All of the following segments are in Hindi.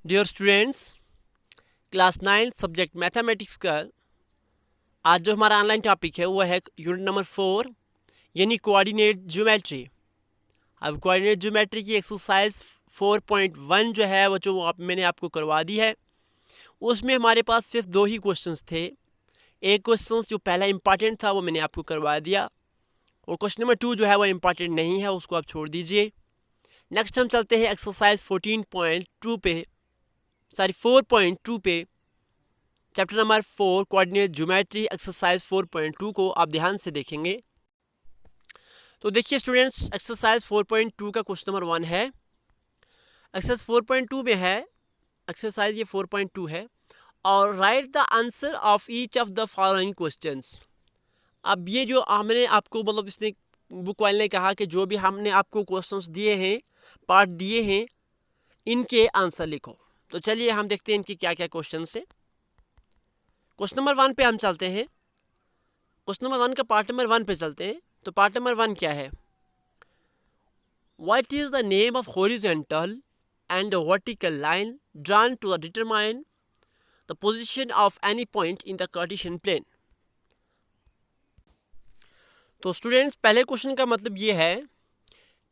Dear students, class 9 subject mathematics का आज जो हमारा ऑनलाइन टॉपिक है वो है यूनिट नंबर 4 यानी कोऑर्डिनेट ज्योमेट्री। अब कोऑर्डिनेट ज्योमेट्री की एक्सरसाइज 4.1 जो है वो मैंने आपको करवा दी है। उसमें हमारे पास सिर्फ 2 ही क्वेश्चंस थे। एक क्वेश्चन जो पहला इंपॉर्टेंट था वो मैंने आपको करवा दिया, और क्वेश्चन नंबर 2 जो है वो इम्पॉर्टेंट नहीं है, उसको आप छोड़ दीजिए। नेक्स्ट हम चलते हैं एक्सरसाइज 14.2 पे, सॉरी 4.2 पे, chapter number 4 coordinate geometry exercise 4.2 को आप ध्यान से देखेंगे। तो देखिए स्टूडेंट्स, एक्सरसाइज 4.2 का क्वेश्चन नंबर 1 है। एक्सरसाइज 4.2 में है, एक्सरसाइज ये 4.2 है, और right the answer of each of the following questions. अब ये जो हमने आपको मतलब इसने बुक वाले ने कहा कि जो भी हमने आपको क्वेश्चंस दिए हैं, पार्ट दिए हैं, इनके आंसर लिखो। तो चलिए हम देखते हैं इनके क्या क्या क्वेश्चन है। क्वेश्चन नंबर 1 पे हम चलते हैं। क्वेश्चन नंबर 1 का पार्ट नंबर 1 पे चलते हैं। तो पार्ट नंबर 1 क्या है? What is the name of horizontal and vertical line drawn to determine the position of any point in the Cartesian plane. तो स्टूडेंट्स, पहले क्वेश्चन का मतलब ये है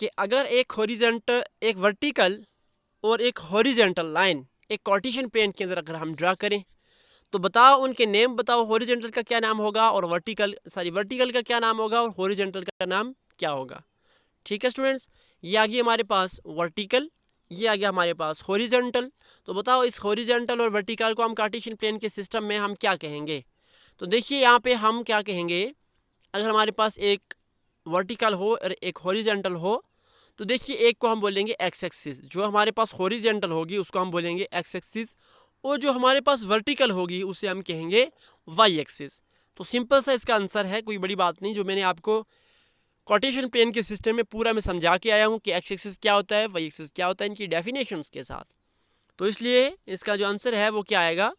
कि अगर एक हॉरिजॉन्टल, एक वर्टिकल और एक हॉरिजॉन्टल लाइन एक कार्टेशियन प्लेन के अंदर अगर हम ड्रा करें, तो बताओ उनके नेम बताओ, हॉरिजॉन्टल का क्या नाम होगा और वर्टिकल का क्या नाम होगा और हॉरिजॉन्टल का नाम क्या होगा। ठीक है स्टूडेंट्स, ये आ गया हमारे पास वर्टिकल, ये आ गया हमारे पास हॉरिजॉन्टल। तो बताओ इस हॉरिजॉन्टल और वर्टिकल को हम कार्टेशियन प्लेन के सिस्टम में हम क्या कहेंगे। तो देखिए यहाँ पे हम क्या कहेंगे, अगर हमारे पास एक वर्टिकल हो और एक हॉरिजॉन्टल हो, तो देखिए एक को हम बोलेंगे एक्स एक्सिस, जो हमारे पास हॉरिजॉन्टल होगी उसको हम बोलेंगे एक्स एक्सिस, और जो हमारे पास वर्टिकल होगी उसे हम कहेंगे वाई एक्सिस। तो सिंपल सा इसका आंसर है, कोई बड़ी बात नहीं। जो मैंने आपको कार्टेशियन प्लेन के सिस्टम में पूरा मैं समझा के आया हूँ कि एक्स एक्सिस क्या होता है, वाई एक्सिस क्या होता है, इनकी डेफिनेशंस के साथ। तो इसलिए इसका जो आंसर है वो क्या आएगा,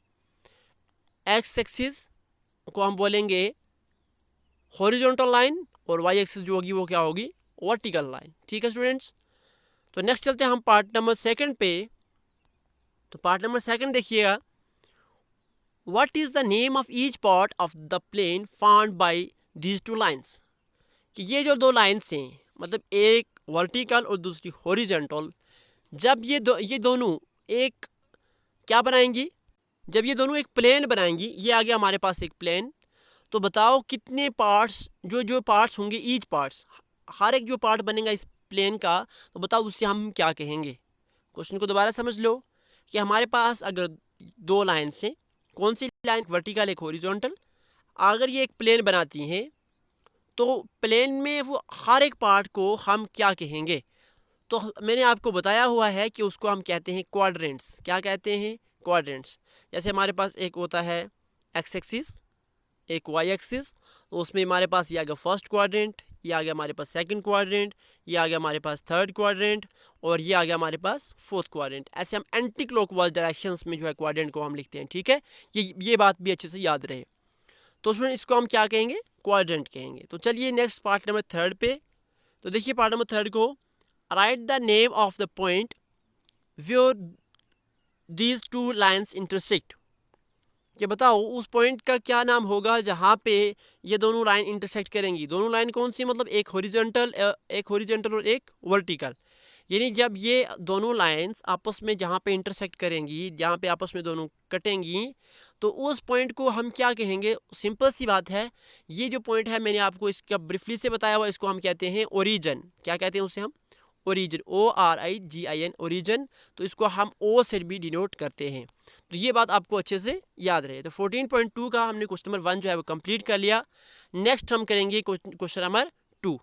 एक्स एक्सिस को हम बोलेंगे हॉरिजॉन्टल लाइन और वाई एक्सिस जो होगी वो क्या होगी, वर्टिकल लाइन। ठीक है स्टूडेंट्स, तो नेक्स्ट चलते हैं हम पार्ट नंबर 2 पे। तो पार्ट नंबर 2 देखिएगा। What is the name of each part of the plane formed by these two lines. कि ये जो 2 लाइंस हैं, मतलब एक वर्टिकल और दूसरी हॉरिजॉन्टल, जब ये दोनों एक क्या बनाएंगी, जब ये दोनों एक प्लेन बनाएंगी, ये आ गया हमारे पास एक प्लेन। तो बताओ कितने पार्ट्स, जो पार्ट्स होंगे, ईच पार्ट्स, हर एक जो पार्ट बनेगा इस प्लेन का, तो बताओ उससे हम क्या कहेंगे। क्वेश्चन को दोबारा समझ लो कि हमारे पास अगर 2 लाइन्स हैं, कौन सी लाइन, वर्टिकल एक हॉरिजॉन्टल, अगर ये एक प्लेन बनाती हैं, तो प्लेन में वो हर एक पार्ट को हम क्या कहेंगे। तो मैंने आपको बताया हुआ है कि उसको हम कहते हैं क्वाड्रेंट्स। क्या कहते हैं, क्वाड्रेंट्स। जैसे हमारे पास एक होता है एक्स एक्सिस, एक वाई एक्सिस, तो उसमें हमारे पास ये आ गया फर्स्ट क्वाड्रेंट, ये आ गया हमारे पास सेकंड क्वाड्रेंट, ये आ गया हमारे पास थर्ड क्वाड्रेंट, और ये आ गया हमारे पास फोर्थ क्वाड्रेंट। ऐसे हम एंटी क्लॉकवाइज डायरेक्शंस में जो है क्वाड्रेंट को हम लिखते हैं। ठीक है, ये बात भी अच्छे से याद रहे। तो स्टूडेंट इसको हम क्या कहेंगे, क्वाड्रेंट कहेंगे। तो चलिए नेक्स्ट पार्ट नंबर 3 पे। तो देखिए पार्ट नंबर 3 को, write the name of the point where these two lines intersect. कि बताओ उस पॉइंट का क्या नाम होगा जहाँ पे ये दोनों लाइन इंटरसेक्ट करेंगी। दोनों लाइन कौन सी, मतलब एक हॉरिजॉन्टल और एक वर्टिकल। यानी जब ये दोनों लाइंस आपस में जहाँ पे इंटरसेक्ट करेंगी, जहाँ पे आपस में दोनों कटेंगी, तो उस पॉइंट को हम क्या कहेंगे। सिंपल सी बात है, ये जो पॉइंट है मैंने आपको इसका ब्रीफली से बताया हुआ, इसको हम कहते हैं ओरिजिन। क्या कहते हैं उसे हम, ओरिजिन, ORIGIN, ओरिजिन। तो इसको हम O से भी डिनोट करते हैं। तो ये बात आपको अच्छे से याद रहे। तो 14.2 का हमने क्वेश्चन नंबर 1 जो है वो कंप्लीट कर लिया। नेक्स्ट हम करेंगे क्वेश्चन नंबर 2।